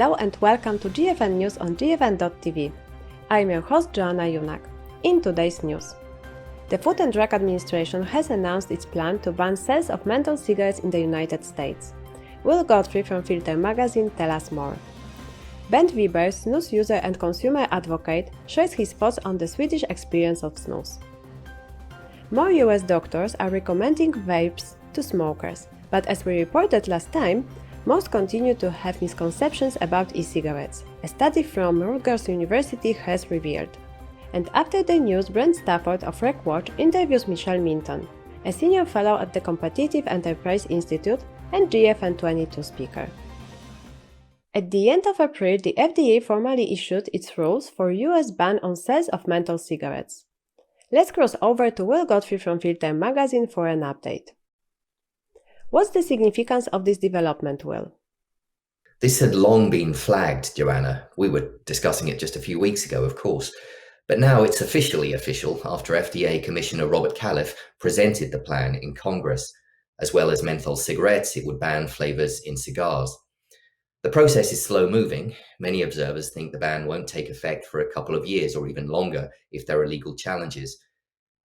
Hello and welcome to GFN News on GFN.TV. I'm your host Joanna Junak. In today's news, the Food and Drug Administration has announced its plan to ban sales of menthol cigarettes in the United States. Will Godfrey from Filter magazine tell us more. Bengt Wiberg, snus user and consumer advocate, shares his thoughts on the Swedish experience of snus. More US doctors are recommending vapes to smokers, but as we reported last time, most continue to have misconceptions about e-cigarettes, a study from Rutgers University has revealed. And after the news, Brent Stafford of RegWatch interviews Minton, a senior fellow at the Competitive Enterprise Institute and GFN-22 speaker. At the end of April, the FDA formally issued its rules for US ban on sales of menthol cigarettes. Let's cross over to Will Godfrey from Filter magazine for an update. What's the significance of this development, Will? This had long been flagged, Joanna. We were discussing it just a few weeks ago, of course. But now it's officially official after FDA Commissioner Robert Califf presented the plan in Congress. As well as menthol cigarettes, it would ban flavors in cigars. The process is slow-moving. Many observers think the ban won't take effect for a couple of years or even longer if there are legal challenges.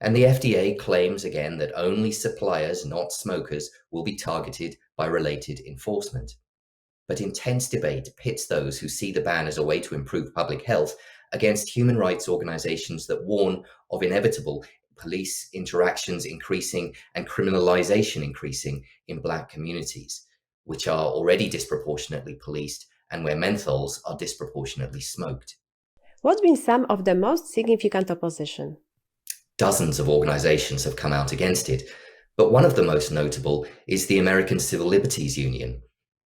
And the FDA claims again that only suppliers, not smokers, will be targeted by related enforcement. But intense debate pits those who see the ban as a way to improve public health against human rights organizations that warn of inevitable police interactions increasing and criminalization increasing in Black communities, which are already disproportionately policed and where menthols are disproportionately smoked. What's been some of the most significant opposition? Dozens of organizations have come out against it, but one of the most notable is the American Civil Liberties Union.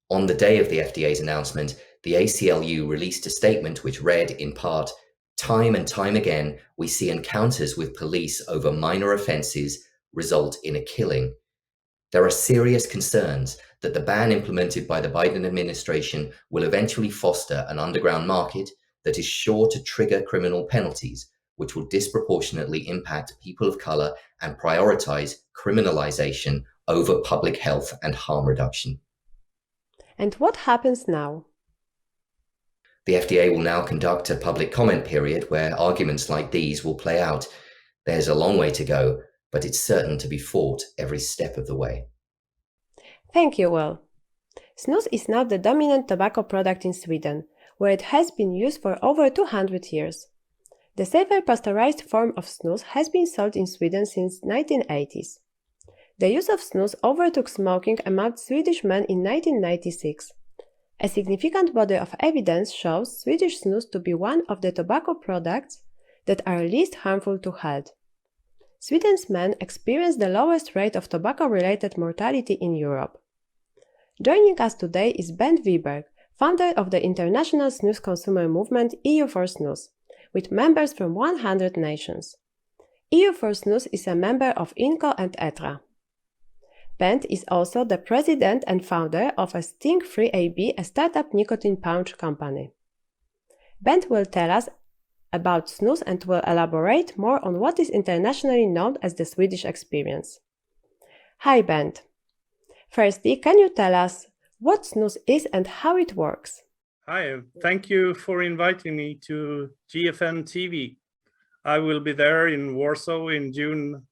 On the day of the FDA's announcement, the ACLU released a statement which read, in part, "Time and time again, we see encounters with police over minor offenses result in a killing. There are serious concerns that the ban implemented by the Biden administration will eventually foster an underground market that is sure to trigger criminal penalties, which will disproportionately impact people of color and prioritize criminalization over public health and harm reduction." And what happens now? The FDA will now conduct a public comment period where arguments like these will play out. There's a long way to go, but it's certain to be fought every step of the way. Thank you, Will. Snus is now the dominant tobacco product in Sweden, where it has been used for over 200 years. The safer pasteurized form of snus has been sold in Sweden since 1980s. The use of snus overtook smoking among Swedish men in 1996. A significant body of evidence shows Swedish snus to be one of the tobacco products that are least harmful to health. Sweden's men experience the lowest rate of tobacco-related mortality in Europe. Joining us today is Bengt Wiberg, founder of the international snus consumer movement EU for Snus, with members from 100 nations. EU for Snus is a member of INCO and ETRA. Bengt is also the president and founder of a Sting-Free AB, a startup nicotine pouch company. Bengt will tell us about snus and will elaborate more on what is internationally known as the Swedish experience. Hi Bengt. Firstly, can you tell us what snus is and how it works? Hi, thank you for inviting me to GFN-TV. I will be there in Warsaw in June.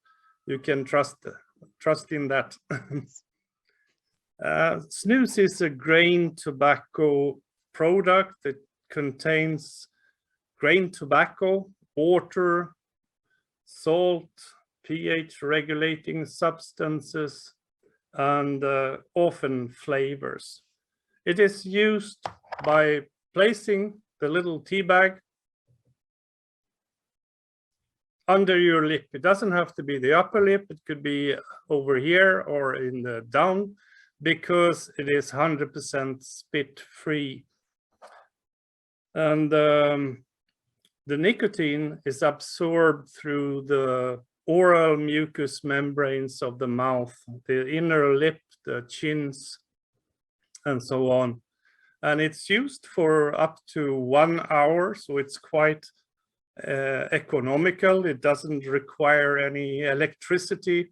You can trust in that. Snus is a grain tobacco product that contains grain tobacco, water, salt, pH regulating substances, and often flavors. It is used by placing the little tea bag under your lip. It doesn't have to be the upper lip, it could be over here or in the down, because it is 100% spit free. And the nicotine is absorbed through the oral mucous membranes of the mouth, the inner lip, the chins, and so on. And it's used for up to 1 hour, so it's quite economical. It doesn't require any electricity.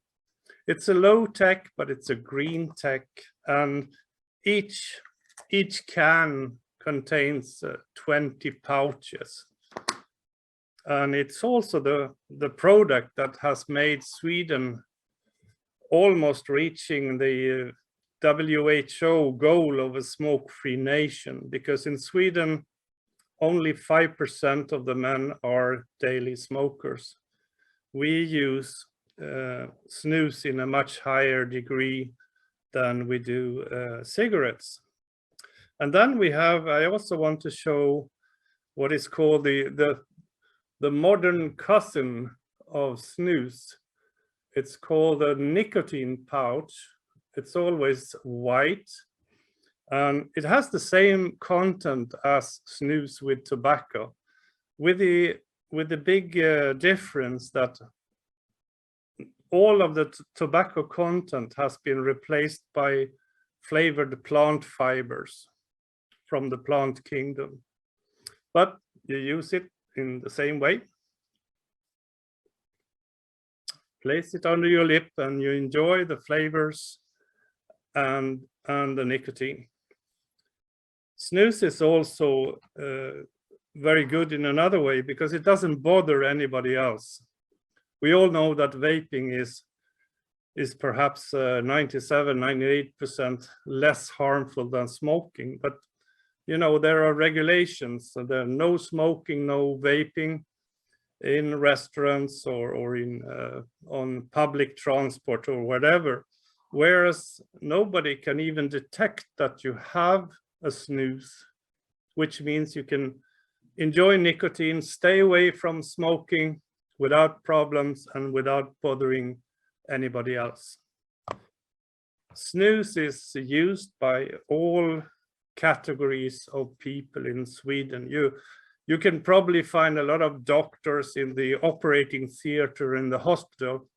It's a low tech, but it's a green tech, and each can contains 20 pouches. And it's also the product that has made Sweden almost reaching the WHO goal of a smoke-free nation, because in Sweden, only 5% of the men are daily smokers. We use snus in a much higher degree than we do cigarettes. And then we have, I also want to show what is called the modern cousin of snus. It's called a nicotine pouch. It's always white, and it has the same content as snus with tobacco, with the big difference that all of the tobacco content has been replaced by flavored plant fibers from the plant kingdom. But you use it in the same way. Place it under your lip and you enjoy the flavors and the nicotine. Snus is also very good in another way because it doesn't bother anybody else. We all know that vaping is perhaps 97–98% less harmful than smoking, but you know, there are regulations, so there are no smoking, no vaping in restaurants or in on public transport or whatever, whereas nobody can even detect that you have a snus, which means you can enjoy nicotine, stay away from smoking without problems and without bothering anybody else. Snus is used by all categories of people in Sweden. You can probably find a lot of doctors in the operating theater in the hospital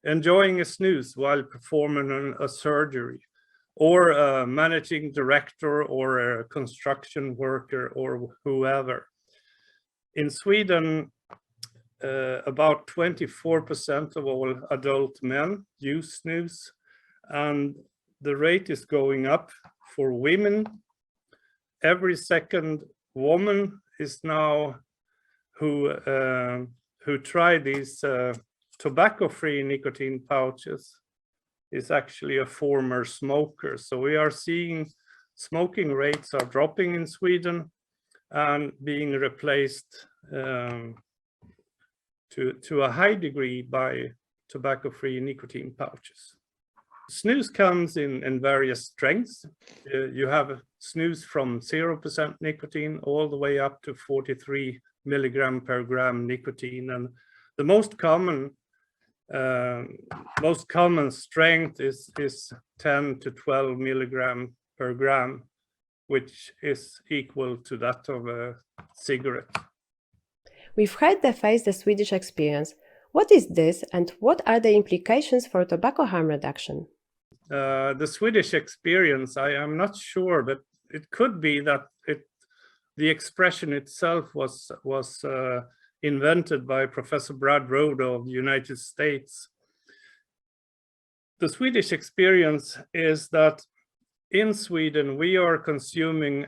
enjoying a snus while performing a surgery, or a managing director or a construction worker or whoever. In Sweden, about 24% of all adult men use snus, and the rate is going up for women. Every second woman is now who try these tobacco-free nicotine pouches is actually a former smoker. So we are seeing smoking rates are dropping in Sweden and being replaced to a high degree by tobacco-free nicotine pouches. Snus comes in various strengths. You have snus from 0% nicotine all the way up to 43 milligram per gram nicotine, and the most common strength is 10 to 12 milligram per gram, which is equal to that of a cigarette. We've heard the phrase the Swedish experience. What is this, and what are the implications for tobacco harm reduction? The Swedish experience, I am not sure, but it could be that the expression itself was invented by Professor Brad Rodo of the United States. The Swedish experience is that in Sweden we are consuming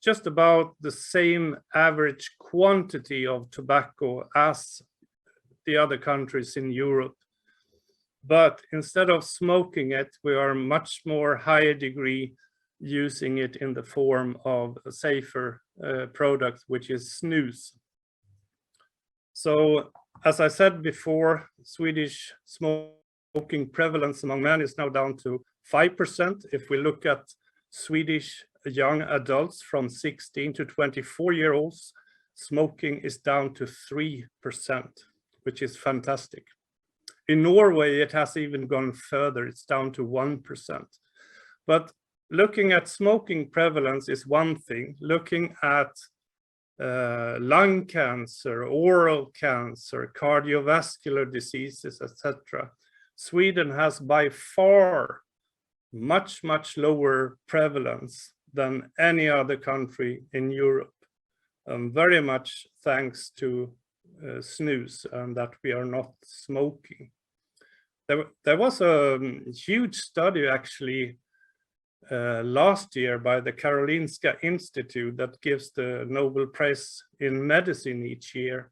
just about the same average quantity of tobacco as the other countries in Europe. But instead of smoking it, we are much more higher degree using it in the form of a safer product, which is snus. So, as I said before, Swedish smoking prevalence among men is now down to 5%. If we look at Swedish young adults from 16 to 24-year-olds, smoking is down to 3%, which is fantastic. In Norway, it has even gone further. It's down to 1%. But looking at smoking prevalence is one thing. Looking at lung cancer, oral cancer, cardiovascular diseases, etc., Sweden has by far much lower prevalence than any other country in Europe. Very much thanks to snus and that we are not smoking. There was a huge study actually last year by the Karolinska Institute that gives the Nobel Prize in Medicine each year.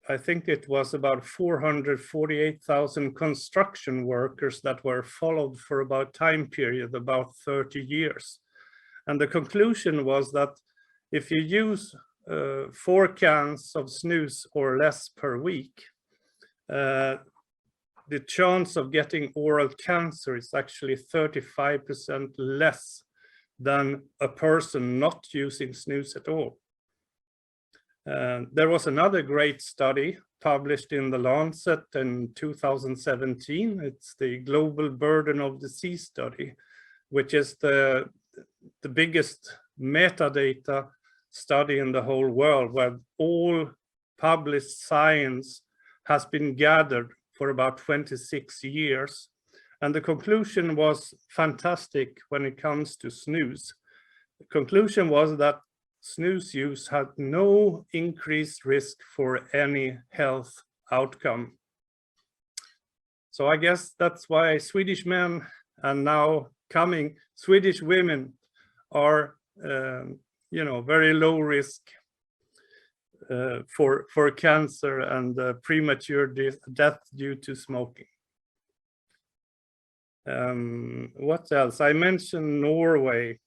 I think it was about 448,000 construction workers that were followed for about time period, about 30 years. And the conclusion was that if you use 4 cans of snus or less per week, the chance of getting oral cancer is actually 35% less than a person not using snus at all. There was another great study published in The Lancet in 2017. It's the Global Burden of Disease study, which is the biggest metadata study in the whole world, where all published science has been gathered for about 26 years. And the conclusion was fantastic when it comes to snus. The conclusion was that snus use had no increased risk for any health outcome. So I guess that's why Swedish men and now coming Swedish women are, very low risk for cancer and premature death due to smoking. What else? I mentioned Norway.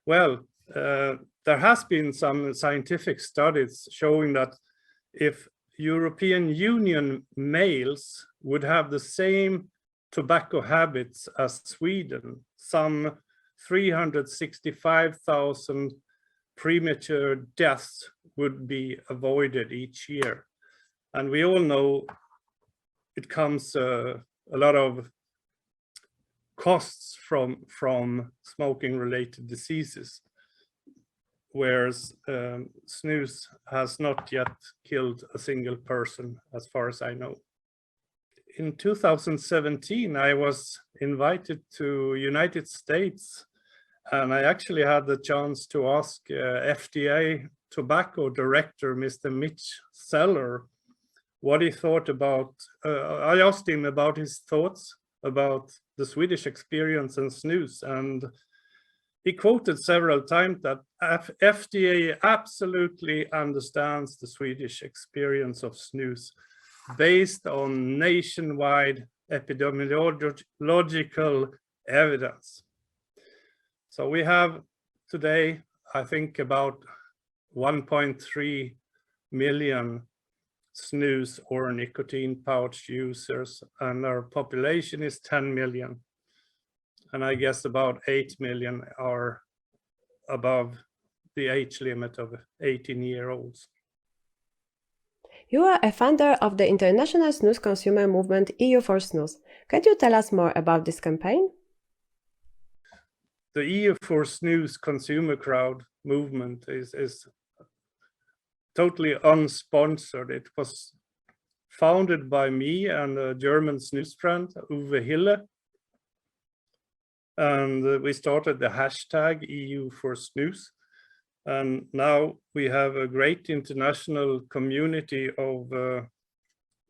Well, there has been some scientific studies showing that if European Union males would have the same tobacco habits as Sweden, some 365,000 premature deaths would be avoided each year. And we all know it comes a lot of costs from smoking related diseases, whereas snus has not yet killed a single person as far as I know. In 2017, I was invited to United States, and I actually had the chance to ask FDA tobacco director, Mr. Mitch Seller, what he thought about, I asked him about his thoughts about the Swedish experience in snus, and he quoted several times that FDA absolutely understands the Swedish experience of snus based on nationwide epidemiological evidence. So we have today, I think, about 1.3 million snus or nicotine pouch users, and our population is 10 million. And I guess about 8 million are above the age limit of 18-year-olds. You are a founder of the international snus consumer movement EU for Snus. Can you tell us more about this campaign? The EU for Snus consumer crowd movement is totally unsponsored. It was founded by me and a German snus friend, Uwe Hille. And we started the hashtag EU for Snus. And now we have a great international community of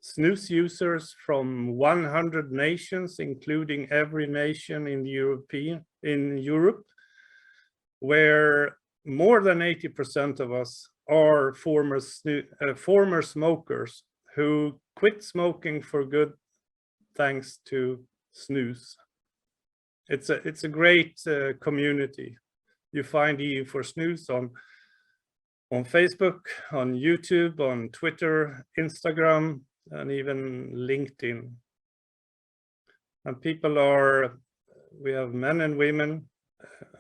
snus users from 100 nations, including every nation in Europe, where more than 80% of us are former smokers who quit smoking for good thanks to snus. It's a great community. You find EU for Snus on Facebook, on YouTube, on Twitter, Instagram, and even LinkedIn. And we have men and women,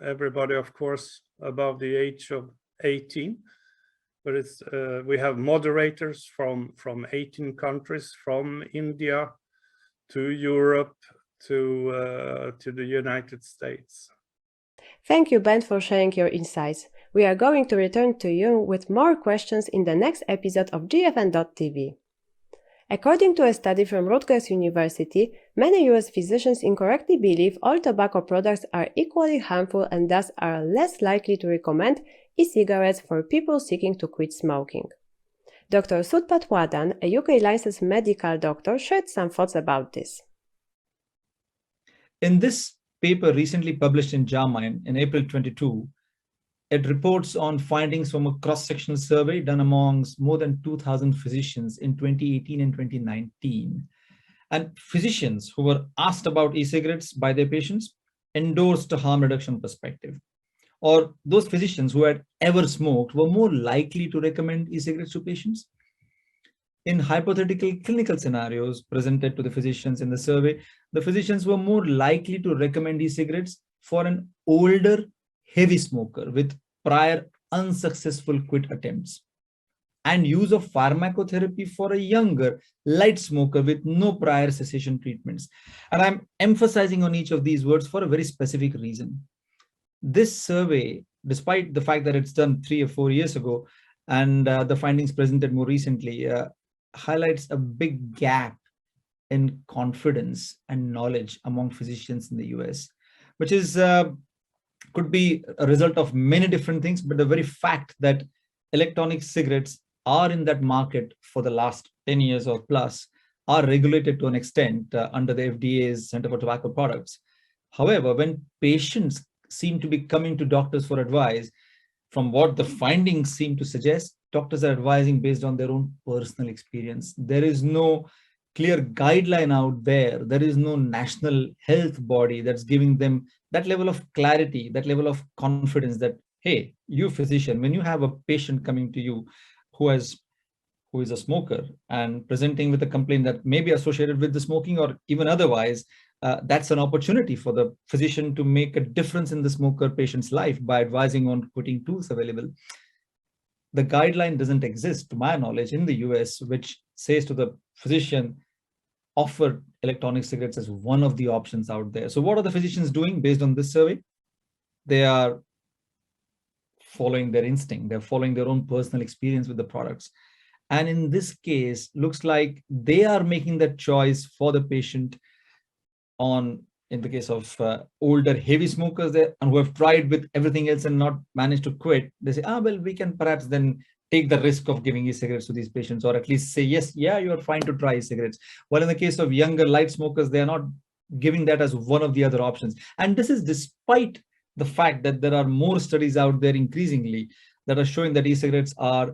everybody, of course, above the age of 18. But we have moderators from 18 countries, from India to Europe to the United States. Thank you, Bengt, for sharing your insights. We are going to return to you with more questions in the next episode of GFN-TV. According to a study from Rutgers University, many US physicians incorrectly believe all tobacco products are equally harmful and thus are less likely to recommend e-cigarettes for people seeking to quit smoking. Dr. Sudpat Wadan, a UK licensed medical doctor, shared some thoughts about this. In this paper recently published in JAMA in April 22, it reports on findings from a cross-sectional survey done amongst more than 2,000 physicians in 2018 and 2019. And physicians who were asked about e-cigarettes by their patients endorsed a harm reduction perspective. Or those physicians who had ever smoked were more likely to recommend e-cigarettes to patients. In hypothetical clinical scenarios presented to the physicians in the survey, the physicians were more likely to recommend e-cigarettes for an older, heavy smoker with prior unsuccessful quit attempts, and use of pharmacotherapy for a younger, light smoker with no prior cessation treatments. And I'm emphasizing on each of these words for a very specific reason. This survey, despite the fact that it's done 3 or 4 years ago, and the findings presented more recently, highlights a big gap in confidence and knowledge among physicians in the US, which is could be a result of many different things, but the very fact that electronic cigarettes are in that market for the last 10 years or plus are regulated to an extent under the FDA's Center for Tobacco Products. However, when patients seem to be coming to doctors for advice, from what the findings seem to suggest, doctors are advising based on their own personal experience. There is no clear guideline out there. There is no national health body that's giving them that level of clarity, that level of confidence that, hey, you physician, when you have a patient coming to you who is a smoker and presenting with a complaint that may be associated with the smoking or even otherwise, that's an opportunity for the physician to make a difference in the smoker patient's life by advising on quitting tools available. The guideline doesn't exist, to my knowledge, in the US, which says to the physician, offer electronic cigarettes as one of the options out there. So what are the physicians doing based on this survey? They are following their instinct. They're following their own personal experience with the products. And in this case, looks like they are making that choice for the patient on, in the case of older heavy smokers there and who have tried with everything else and not managed to quit, they say, well, we can perhaps then take the risk of giving e-cigarettes to these patients, or at least say, yes, yeah, you're fine to try e-cigarettes. While in the case of younger light smokers, they're not giving that as one of the other options. And this is despite the fact that there are more studies out there increasingly that are showing that e-cigarettes are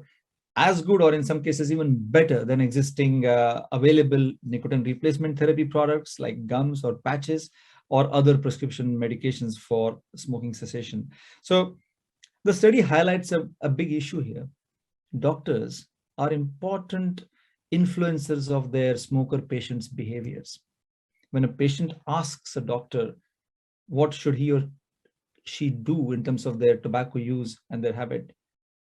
as good, or in some cases even better, than existing available nicotine replacement therapy products like gums or patches or other prescription medications for smoking cessation. So the study highlights a big issue here. Doctors are important influencers of their smoker patients' behaviors. When a patient asks a doctor what should he or she do in terms of their tobacco use and their habit,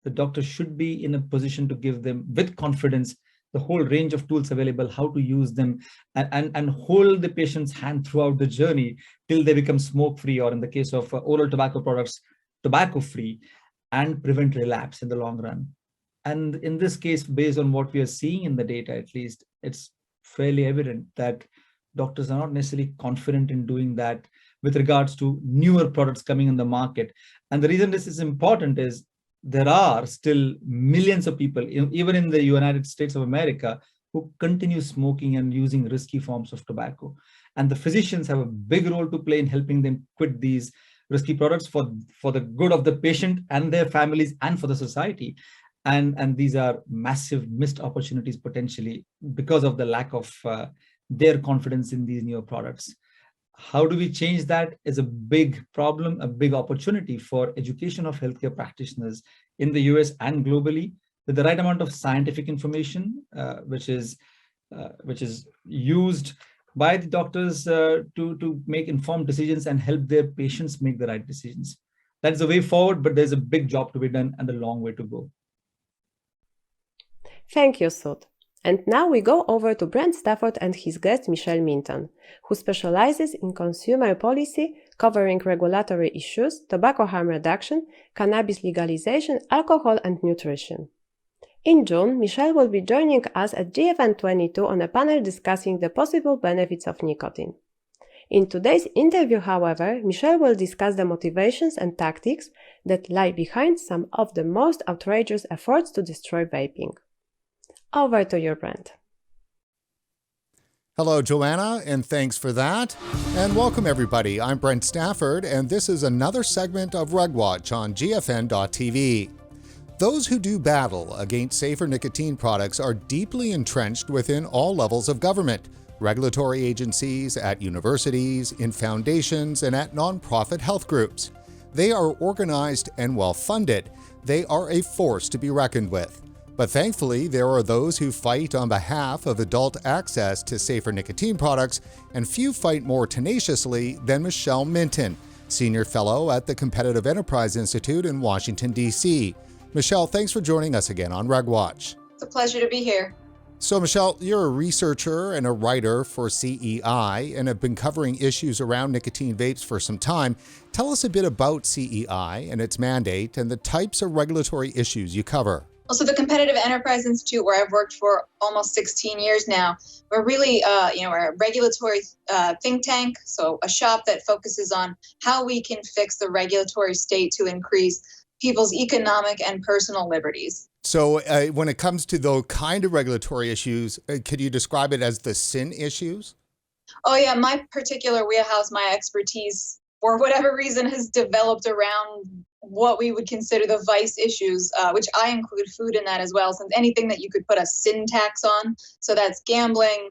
the doctor should be in a position to give them with confidence the whole range of tools available, how to use them, and hold the patient's hand throughout the journey till they become smoke-free, or in the case of oral tobacco products, tobacco-free, and prevent relapse in the long run. And in this case, based on what we are seeing in the data, at least, it's fairly evident that doctors are not necessarily confident in doing that with regards to newer products coming in the market. And the reason this is important is there are still millions of people, even in the United States of America, who continue smoking and using risky forms of tobacco. And the physicians have a big role to play in helping them quit these risky products for the good of the patient and their families and for the society. And these are massive missed opportunities potentially because of the lack of their confidence in these newer products. How do we change that is a big problem, a big opportunity for education of healthcare practitioners in the US and globally, with the right amount of scientific information, which is used by the doctors to make informed decisions and help their patients make the right decisions. That's the way forward, but there's a big job to be done and a long way to go. Thank you, Sud. And now we go over to Brent Stafford and his guest Minton, who specializes in consumer policy covering regulatory issues, tobacco harm reduction, cannabis legalization, alcohol and nutrition. In June, Michelle will be joining us at GFN-22 on a panel discussing the possible benefits of nicotine. In today's interview, however, Michelle will discuss the motivations and tactics that lie behind some of the most outrageous efforts to destroy vaping. Over to you, Brent. Hello, Joanna, and thanks for that. And welcome, everybody. I'm Brent Stafford, and this is another segment of RegWatch on GFN-TV. Those who do battle against safer nicotine products are deeply entrenched within all levels of government, regulatory agencies, at universities, in foundations, and at nonprofit health groups. They are organized and well-funded. They are a force to be reckoned with. But thankfully, there are those who fight on behalf of adult access to safer nicotine products, and few fight more tenaciously than Michelle Minton, Senior Fellow at the Competitive Enterprise Institute in Washington, D.C. Michelle, thanks for joining us again on RegWatch. It's a pleasure to be here. So, Michelle, you're a researcher and a writer for CEI and have been covering issues around nicotine vapes for some time. Tell us a bit about CEI and its mandate and the types of regulatory issues you cover. Also, the Competitive Enterprise Institute, where I've worked for almost 16 years now, we're really, we're a regulatory think tank, so a shop that focuses on how we can fix the regulatory state to increase people's economic and personal liberties. So when it comes to those kind of regulatory issues, could you describe it as the sin issues? Oh, yeah, my particular wheelhouse, my expertise, for whatever reason, has developed around what we would consider the vice issues, which I include food in that as well, since anything that you could put a sin tax on. So that's gambling,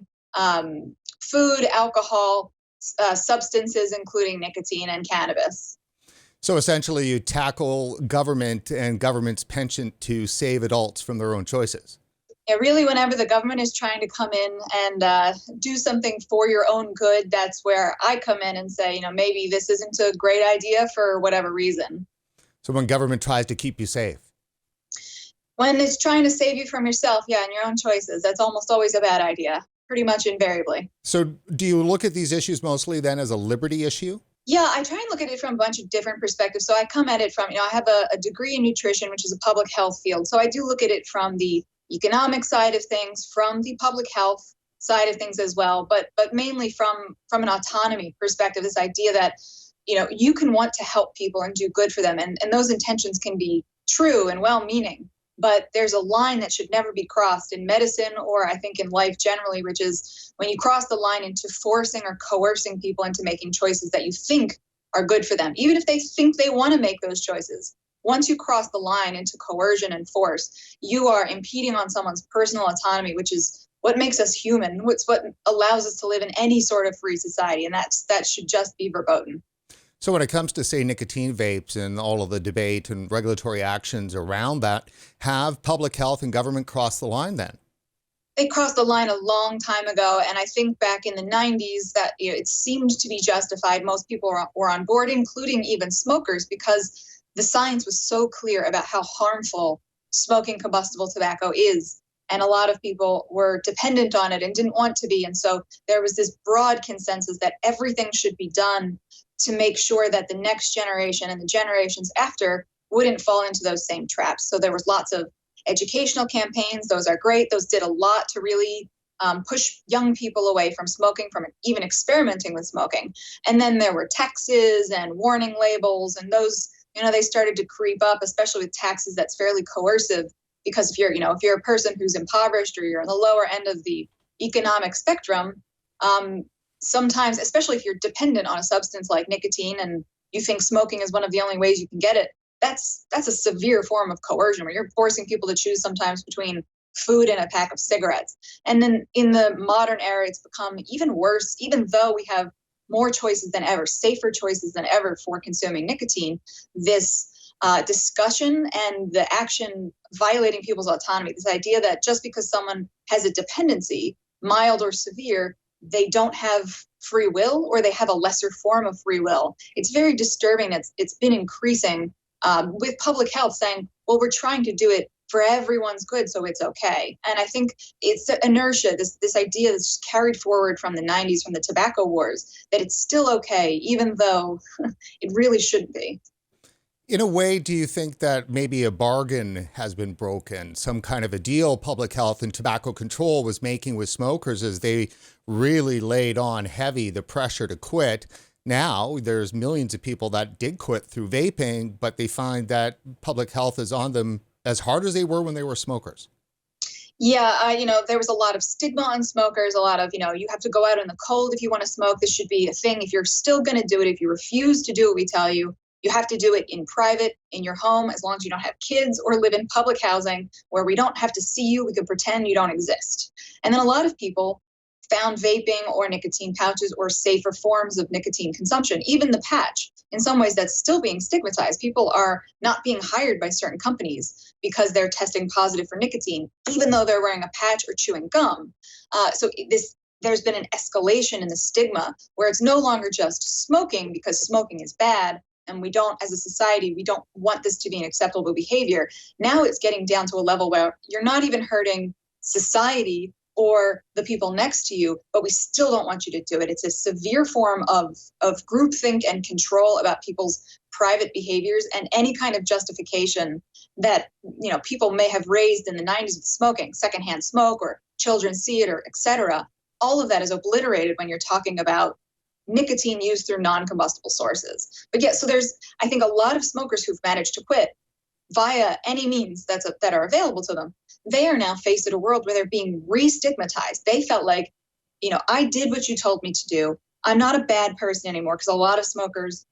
food, alcohol, substances, including nicotine and cannabis. So essentially you tackle government and government's penchant to save adults from their own choices. Yeah, really, whenever the government is trying to come in and do something for your own good, that's where I come in and say, maybe this isn't a great idea for whatever reason. So when government tries to keep you safe? When it's trying to save you from yourself, and your own choices, that's almost always a bad idea, pretty much invariably. So do you look at these issues mostly then as a liberty issue? Yeah, I try and look at it from a bunch of different perspectives. So I come at it from, I have a degree in nutrition, which is a public health field. So I do look at it from the economic side of things, from the public health side of things as well, but mainly from an autonomy perspective, this idea that you can want to help people and do good for them. And those intentions can be true and well-meaning, but there's a line that should never be crossed in medicine, or I think in life generally, which is when you cross the line into forcing or coercing people into making choices that you think are good for them, even if they think they want to make those choices. Once you cross the line into coercion and force, you are impeding on someone's personal autonomy, which is what makes us human. It's what allows us to live in any sort of free society, and that should just be verboten. So when it comes to, say, nicotine vapes and all of the debate and regulatory actions around that, have public health and government crossed the line then? They crossed the line a long time ago, and I think back in the 90s that it seemed to be justified. Most people were on board, including even smokers, because the science was so clear about how harmful smoking combustible tobacco is. And a lot of people were dependent on it and didn't want to be. And so there was this broad consensus that everything should be done to make sure that the next generation and the generations after wouldn't fall into those same traps. So there was lots of educational campaigns. Those are great. Those did a lot to really push young people away from smoking, from even experimenting with smoking. And then there were taxes and warning labels, and those, they started to creep up, especially with taxes that's fairly coercive, because if you're a person who's impoverished or you're on the lower end of the economic spectrum, sometimes, especially if you're dependent on a substance like nicotine and you think smoking is one of the only ways you can get it, that's a severe form of coercion where you're forcing people to choose sometimes between food and a pack of cigarettes. And then in the modern era, it's become even worse, even though we have more choices than ever, safer choices than ever for consuming nicotine. This discussion and the action violating people's autonomy, this idea that just because someone has a dependency, mild or severe, they don't have free will, or they have a lesser form of free will. It's very disturbing. It's been increasing with public health saying, well, we're trying to do it for everyone's good, so it's okay. And I think it's the inertia, this idea that's carried forward from the 90s, from the tobacco wars, that it's still okay, even though it really shouldn't be. In a way, do you think that maybe a bargain has been broken, some kind of a deal public health and tobacco control was making with smokers as they really laid on heavy the pressure to quit? Now there's millions of people that did quit through vaping, but they find that public health is on them as hard as they were when they were smokers. Yeah, there was a lot of stigma on smokers, a lot of, you have to go out in the cold if you want to smoke. This should be a thing. If you're still going to do it, if you refuse to do what we tell you, you have to do it in private, in your home, as long as you don't have kids or live in public housing where we don't have to see you. We can pretend you don't exist. And then a lot of people found vaping or nicotine pouches or safer forms of nicotine consumption, even the patch. In some ways, that's still being stigmatized. People are not being hired by certain companies because they're testing positive for nicotine, even though they're wearing a patch or chewing gum. There's been an escalation in the stigma where it's no longer just smoking because smoking is bad. And we don't, as a society, we don't want this to be an acceptable behavior. Now it's getting down to a level where you're not even hurting society or the people next to you, but we still don't want you to do it. It's a severe form of groupthink and control about people's private behaviors, and any kind of justification that people may have raised in the 90s with smoking, secondhand smoke, or children see it, or etc. All of that is obliterated when you're talking about nicotine used through non-combustible sources. But yeah, so there's, I think, a lot of smokers who've managed to quit via any means that are available to them. They are now faced at a world where they're being re-stigmatized. They felt like, I did what you told me to do. I'm not a bad person anymore, because a lot of smokers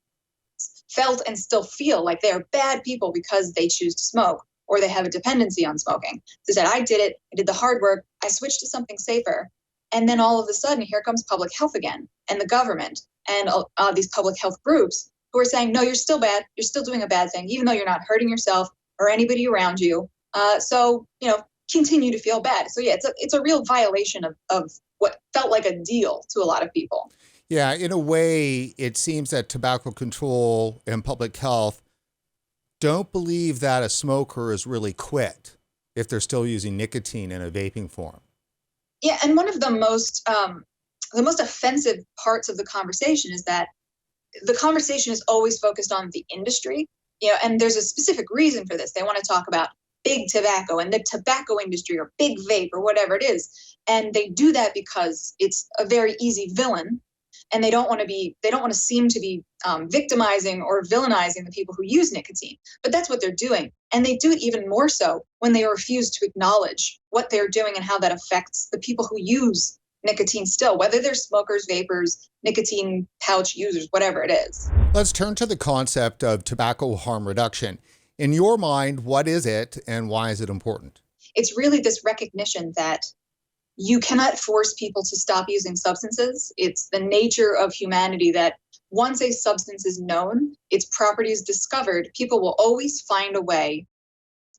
felt and still feel like they are bad people because they choose to smoke or they have a dependency on smoking. They said, I did it. I did the hard work. I switched to something safer. And then all of a sudden, here comes public health again, and the government, and these public health groups who are saying, no, you're still bad. You're still doing a bad thing, even though you're not hurting yourself or anybody around you. So continue to feel bad. So yeah, it's a real violation of what felt like a deal to a lot of people. Yeah, in a way, it seems that tobacco control and public health don't believe that a smoker is really quit if they're still using nicotine in a vaping form. Yeah, and one of the most offensive parts of the conversation is that the conversation is always focused on the industry, and there's a specific reason for this. They want to talk about big tobacco and the tobacco industry, or big vape, or whatever it is. And they do that because it's a very easy villain, and they don't want to seem to be victimizing or villainizing the people who use nicotine. But that's what they're doing. And they do it even more so when they refuse to acknowledge what they're doing and how that affects the people who use nicotine still, whether they're smokers, vapors, nicotine pouch users, whatever it is. Let's turn to the concept of tobacco harm reduction. In your mind, what is it and why is it important? It's really this recognition that you cannot force people to stop using substances. It's the nature of humanity that once a substance is known, its properties discovered, people will always find a way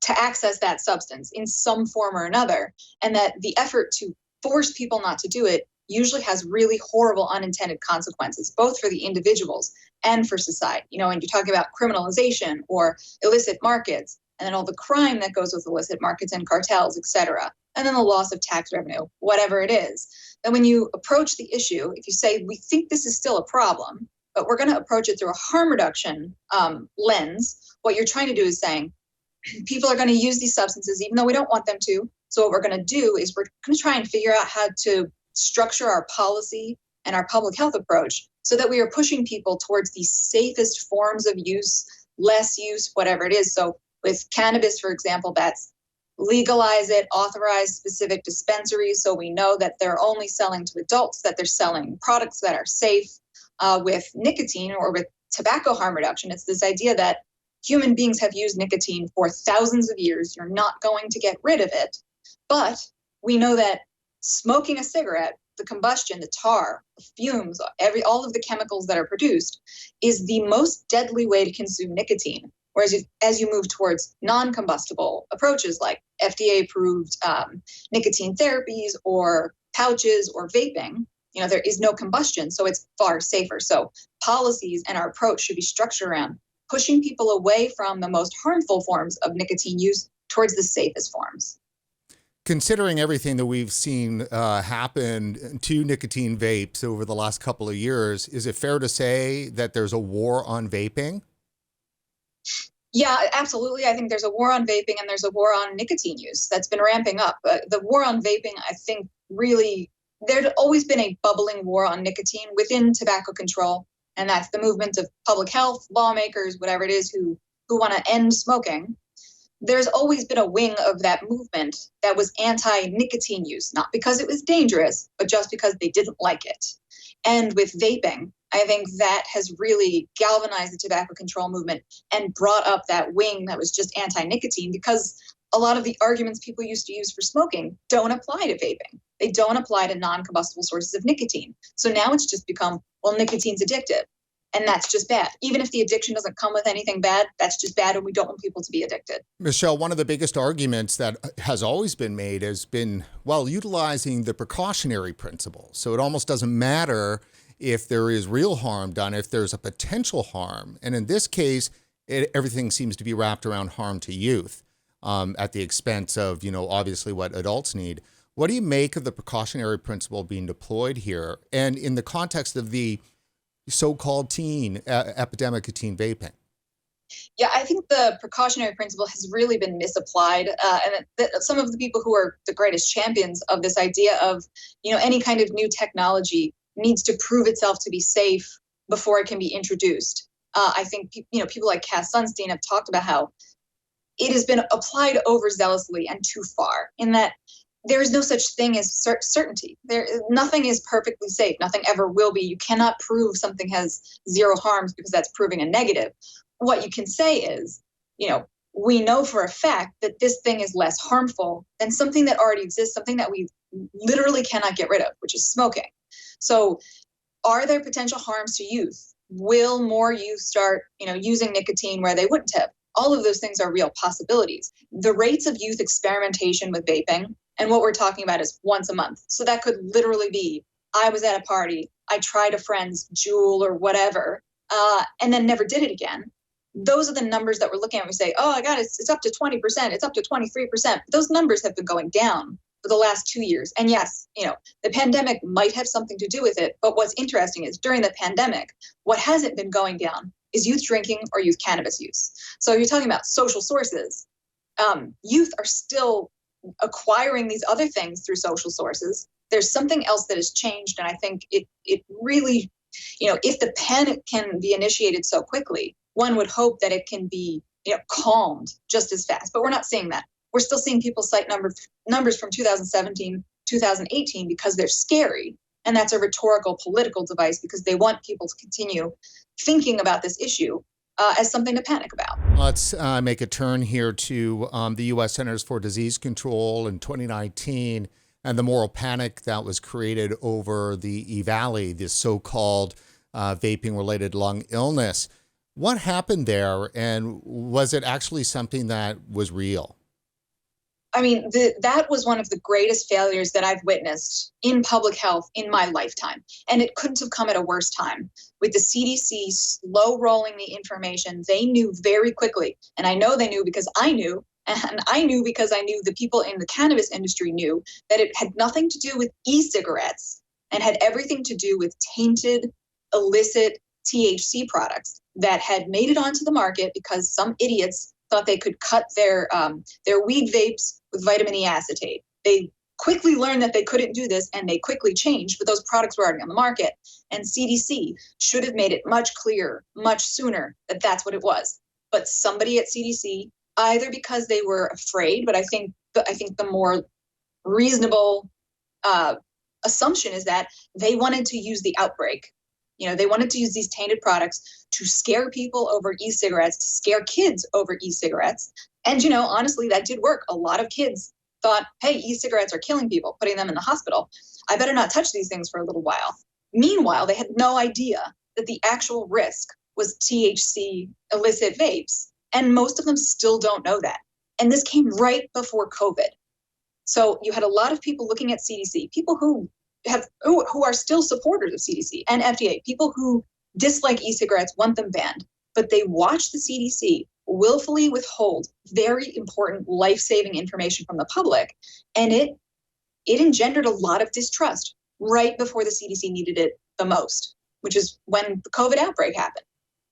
to access that substance in some form or another. And that the effort to force people not to do it usually has really horrible unintended consequences, both for the individuals and for society. And you're talking about criminalization or illicit markets, and then all the crime that goes with illicit markets and cartels, et cetera. And then the loss of tax revenue, whatever it is. And when you approach the issue, if you say, we think this is still a problem, but we're going to approach it through a harm reduction lens, what you're trying to do is saying, people are going to use these substances even though we don't want them to. So what we're going to do is we're going to try and figure out how to structure our policy and our public health approach so that we are pushing people towards the safest forms of use, less use, whatever it is. So with cannabis, for example, that's legalize it, authorize specific dispensaries so we know that they're only selling to adults, that they're selling products that are safe. With nicotine or with tobacco harm reduction, it's this idea that human beings have used nicotine for thousands of years. You're not going to get rid of it. But we know that smoking a cigarette, the combustion, the tar, the fumes, all of the chemicals that are produced is the most deadly way to consume nicotine. Whereas as you move towards non-combustible approaches like FDA-approved nicotine therapies or pouches or vaping, there is no combustion, so it's far safer. So policies and our approach should be structured around pushing people away from the most harmful forms of nicotine use towards the safest forms. Considering everything that we've seen happen to nicotine vapes over the last couple of years, is it fair to say that there's a war on vaping? Yeah, absolutely. I think there's a war on vaping and there's a war on nicotine use that's been ramping up. The war on vaping, I think, really, there's always been a bubbling war on nicotine within tobacco control. And that's the movement of public health, lawmakers, whatever it is, who want to end smoking. there's always been a wing of that movement that was anti-nicotine use, not because it was dangerous, but just because they didn't like it. And with vaping, I think that has really galvanized the tobacco control movement and brought up that wing that was just anti-nicotine, because a lot of the arguments people used to use for smoking don't apply to vaping. They don't apply to non-combustible sources of nicotine. So now it's just become, well, nicotine's addictive. And that's just bad. Even if the addiction doesn't come with anything bad, that's just bad, and we don't want people to be addicted. Michelle, one of the biggest arguments that has always been made has been, well, utilizing the precautionary principle. So it almost doesn't matter if there is real harm done, if there's a potential harm. And in this case, everything seems to be wrapped around harm to youth at the expense of, obviously what adults need. What do you make of the precautionary principle being deployed here? And in the context of the so-called epidemic of teen vaping? Yeah, I think the precautionary principle has really been misapplied. And some of the people who are the greatest champions of this idea of, any kind of new technology needs to prove itself to be safe before it can be introduced. I think, people like Cass Sunstein have talked about how it has been applied overzealously and too far, in that there is no such thing as certainty. Nothing is perfectly safe. Nothing ever will be. You cannot prove something has zero harms because that's proving a negative. What you can say is, we know for a fact that this thing is less harmful than something that already exists, something that we literally cannot get rid of, which is smoking. So are there potential harms to youth? Will more youth start, using nicotine where they wouldn't have? All of those things are real possibilities. The rates of youth experimentation with vaping, and what we're talking about is once a month. So that could literally be, I was at a party, I tried a friend's Juul or whatever, and then never did it again. Those are the numbers that we're looking at. We say, oh, I got it, it's up to 20%, it's up to 23%. Those numbers have been going down for the last 2 years. And yes, the pandemic might have something to do with it. But what's interesting is during the pandemic, what hasn't been going down is youth drinking or youth cannabis use. So you're talking about social sources. Youth are still acquiring these other things through social sources. There's something else that has changed. And I think it really, if the panic can be initiated so quickly, one would hope that it can be, calmed just as fast. But we're not seeing that. We're still seeing people cite numbers from 2017, 2018 because they're scary. And that's a rhetorical political device because they want people to continue thinking about this issue as something to panic about. Let's make a turn here to the U.S. Centers for Disease Control in 2019 and the moral panic that was created over the EVALI, this so-called vaping-related lung illness. What happened there, and was it actually something that was real? I mean, that was one of the greatest failures that I've witnessed in public health in my lifetime. And it couldn't have come at a worse time. With the CDC slow rolling the information, they knew very quickly. And I know they knew because I knew. And I knew because I knew the people in the cannabis industry knew that it had nothing to do with e-cigarettes and had everything to do with tainted, illicit THC products that had made it onto the market because some idiots thought they could cut their weed vapes with vitamin E acetate. They quickly learned that they couldn't do this, and they quickly changed, but those products were already on the market. And CDC should have made it much clearer, much sooner that that's what it was. But somebody at CDC, either because they were afraid, but I think the more reasonable assumption is that they wanted to use the outbreak. They wanted to use these tainted products to scare people over e-cigarettes, to scare kids over e-cigarettes. And, honestly, that did work. A lot of kids thought, hey, e-cigarettes are killing people, putting them in the hospital. I better not touch these things for a little while. Meanwhile, they had no idea that the actual risk was THC illicit vapes. And most of them still don't know that. And this came right before COVID. So you had a lot of people looking at CDC, people who are still supporters of CDC and FDA, people who dislike e-cigarettes, want them banned, but they watch the CDC willfully withhold very important life-saving information from the public, and it engendered a lot of distrust right before the CDC needed it the most, which is when the COVID outbreak happened.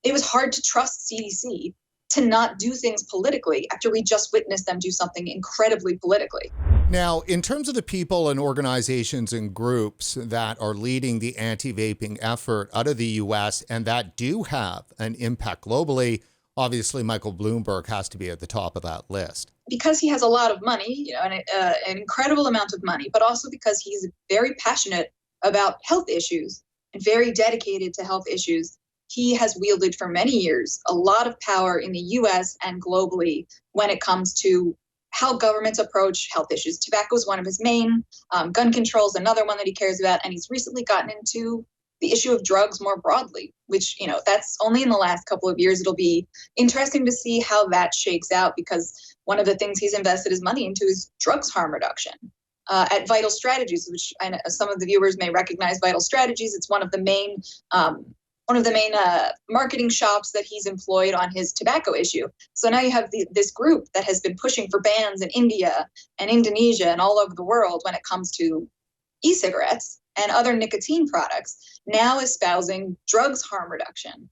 It was hard to trust CDC to not do things politically after we just witnessed them do something incredibly politically. Now, in terms of the people and organizations and groups that are leading the anti-vaping effort out of the U.S. and that do have an impact globally, Obviously, Michael Bloomberg has to be at the top of that list. Because he has a lot of money, an incredible amount of money, but also because he's very passionate about health issues and very dedicated to health issues. He has wielded for many years a lot of power in the US and globally when it comes to how governments approach health issues. Tobacco is one of his main, gun control is another one that he cares about, and he's recently gotten into the issue of drugs more broadly, which, that's only in the last couple of years. It'll be interesting to see how that shakes out, because one of the things he's invested his money into is drugs harm reduction. At Vital Strategies, which I know some of the viewers may recognize Vital Strategies, it's one of the main marketing shops that he's employed on his tobacco issue. So now you have this group that has been pushing for bans in India and Indonesia and all over the world when it comes to e-cigarettes and other nicotine products, now espousing drugs harm reduction.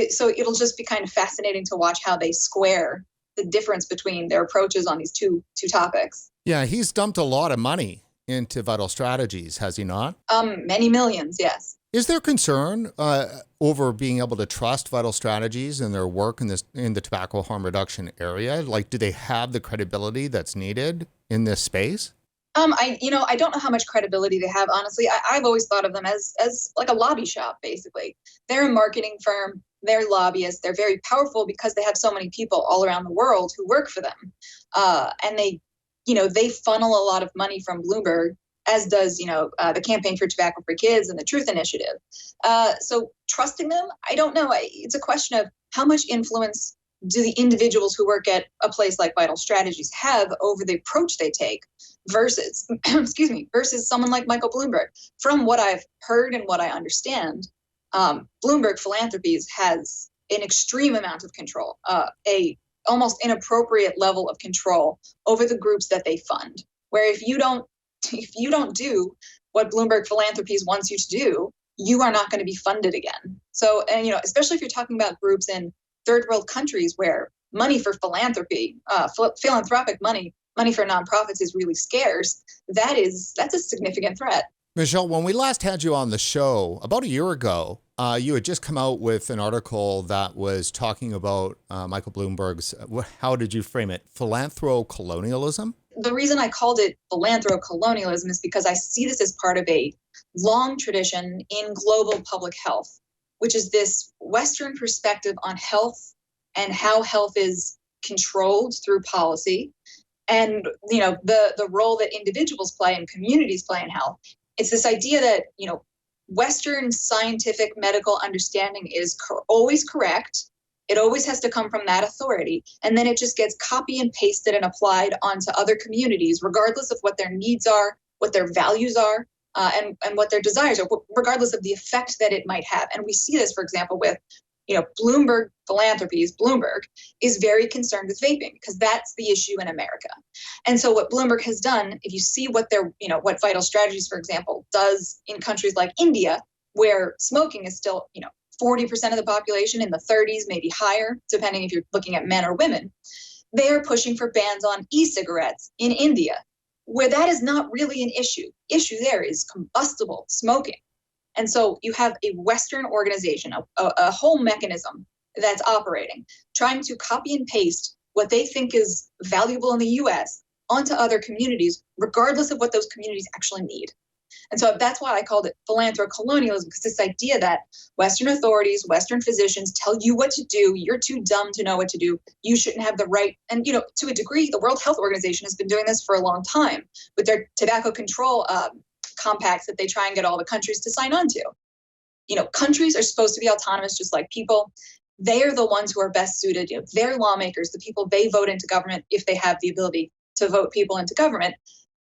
So it'll just be kind of fascinating to watch how they square the difference between their approaches on these two topics. Yeah, he's dumped a lot of money into Vital Strategies, has he not? Many millions, yes. Is there concern over being able to trust Vital Strategies and their work in the tobacco harm reduction area? Like, do they have the credibility that's needed in this space? I don't know how much credibility they have, honestly. I've always thought of them as like a lobby shop, basically. They're a marketing firm. They're lobbyists. They're very powerful because they have so many people all around the world who work for them. And they funnel a lot of money from Bloomberg, as does, the Campaign for Tobacco-Free Kids and the Truth Initiative. So trusting them, I don't know. It's a question of how much influence do the individuals who work at a place like Vital Strategies have over the approach they take versus, versus someone like Michael Bloomberg. From what I've heard and what I understand, Bloomberg Philanthropies has an extreme amount of control, a almost inappropriate level of control over the groups that they fund. Where if you don't do what Bloomberg Philanthropies wants you to do, you are not going to be funded again. So, especially if you're talking about groups in third world countries where money for philanthropy, philanthropic money for nonprofits is really scarce, that's a significant threat. Michelle, when we last had you on the show about a year ago, you had just come out with an article that was talking about Michael Bloomberg's, how did you frame it, philanthrocolonialism? The reason I called it philanthrocolonialism is because I see this as part of a long tradition in global public health, which is this Western perspective on health and how health is controlled through policy, and the role that individuals play and communities play in health. It's this idea that Western scientific medical understanding is always correct. It always has to come from that authority, and then it just gets copy and pasted and applied onto other communities, regardless of what their needs are, what their values are, and what their desires are, regardless of the effect that it might have. And we see this, for example, with Bloomberg Philanthropies. Bloomberg is very concerned with vaping because that's the issue in America. And so what Bloomberg has done, if you see what what Vital Strategies, for example, does in countries like India, where smoking is still 40% of the population, in the 30s, maybe higher, depending if you're looking at men or women, they are pushing for bans on e-cigarettes in India, where that is not really an issue. Issue there is combustible smoking. And so you have a Western organization, a whole mechanism that's operating, trying to copy and paste what they think is valuable in the US onto other communities, regardless of what those communities actually need. And so that's why I called it philanthrocolonialism, because this idea that Western authorities, Western physicians tell you what to do, you're too dumb to know what to do, you shouldn't have the right. And, to a degree, the World Health Organization has been doing this for a long time with their tobacco control compacts that they try and get all the countries to sign on to. Countries are supposed to be autonomous, just like people. They are the ones who are best suited. They're lawmakers, the people they vote into government, if they have the ability to vote people into government.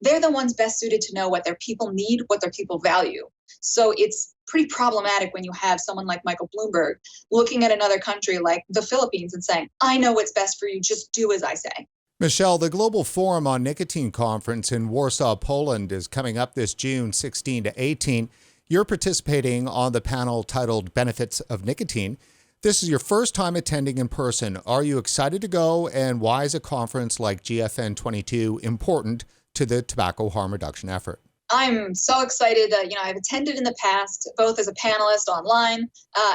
They're the ones best suited to know what their people need, what their people value. So it's pretty problematic when you have someone like Michael Bloomberg looking at another country like the Philippines and saying, I know what's best for you, just do as I say. Michelle, the Global Forum on Nicotine Conference in Warsaw, Poland is coming up this June 16 to 18. You're participating on the panel titled Benefits of Nicotine. This is your first time attending in person. Are you excited to go, and why is a conference like GFN-22 important to the tobacco harm reduction effort? I'm so excited. I've attended in the past, both as a panelist online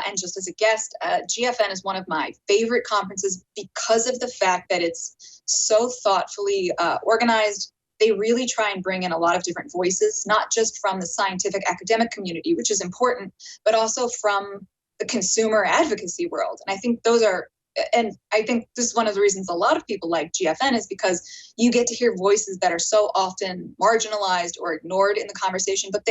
and just as a guest. GFN is one of my favorite conferences because of the fact that it's so thoughtfully organized. They really try and bring in a lot of different voices, not just from the scientific academic community, which is important, but also from the consumer advocacy world. And I think this is one of the reasons a lot of people like GFN is because you get to hear voices that are so often marginalized or ignored in the conversation, but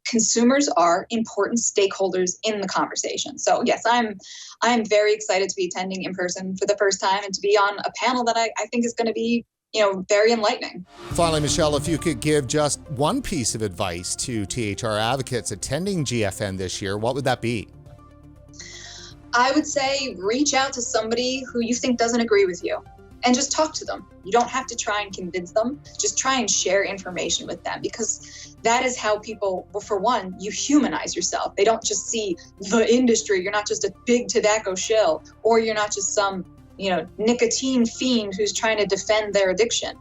consumers are important stakeholders in the conversation. So yes, I'm very excited to be attending in person for the first time and to be on a panel that I think is going to be very enlightening. Finally, Michelle, if you could give just one piece of advice to THR advocates attending GFN this year, what would that be? I would say reach out to somebody who you think doesn't agree with you and just talk to them. You don't have to try and convince them. Just try and share information with them, because that is how people, well, for one, you humanize yourself. They don't just see the industry. You're not just a big tobacco shill, or you're not just some nicotine fiend who's trying to defend their addiction.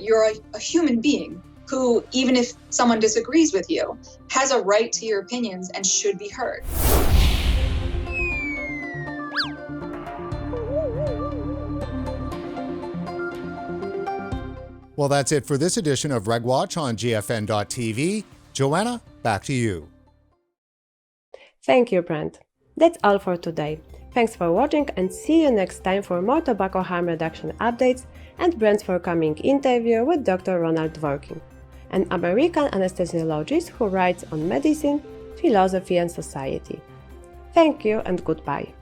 You're a human being who, even if someone disagrees with you, has a right to your opinions and should be heard. Well, that's it for this edition of RegWatch on GFN.TV. Joanna, back to you. Thank you, Brent. That's all for today. Thanks for watching, and see you next time for more tobacco harm reduction updates and Brent's forthcoming interview with Dr. Ronald Dworkin, an American anesthesiologist who writes on medicine, philosophy and society. Thank you and goodbye.